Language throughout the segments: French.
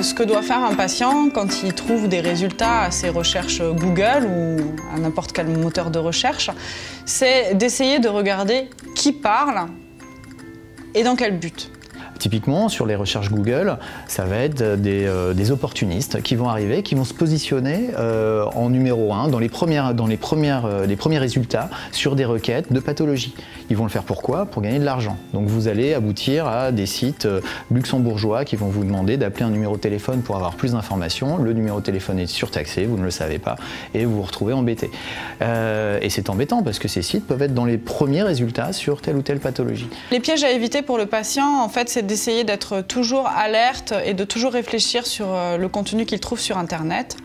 Ce que doit faire un patient quand il trouve des résultats à ses recherches Google ou à n'importe quel moteur de recherche, c'est d'essayer de regarder qui parle et dans quel but. Typiquement, sur les recherches Google, ça va être des opportunistes qui vont arriver, qui vont se positionner en numéro 1 dans les premiers résultats sur des requêtes de pathologie. Ils vont le faire pourquoi? Pour gagner de l'argent. Donc vous allez aboutir à des sites luxembourgeois qui vont vous demander d'appeler un numéro de téléphone pour avoir plus d'informations. Le numéro de téléphone est surtaxé, vous ne le savez pas, et vous vous retrouvez embêté. Et c'est embêtant parce que ces sites peuvent être dans les premiers résultats sur telle ou telle pathologie. Les pièges à éviter pour le patient, en fait, c'est d'essayer d'être toujours alerte et de toujours réfléchir sur le contenu qu'il trouve sur Internet.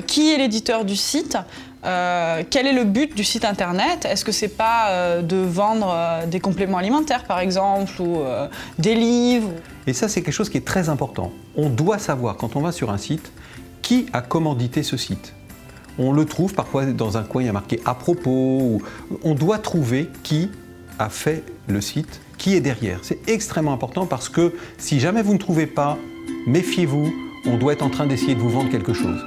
Qui est l'éditeur du site? Quel est le but du site Internet? Est-ce que c'est pas de vendre des compléments alimentaires, par exemple, ou des livres? Et ça, c'est quelque chose qui est très important. On doit savoir, quand on va sur un site, qui a commandité ce site. On le trouve parfois dans un coin, il y a marqué « à propos ». On doit trouver qui a fait le site, qui est derrière. C'est extrêmement important parce que si jamais vous ne trouvez pas, méfiez-vous, on doit être en train d'essayer de vous vendre quelque chose.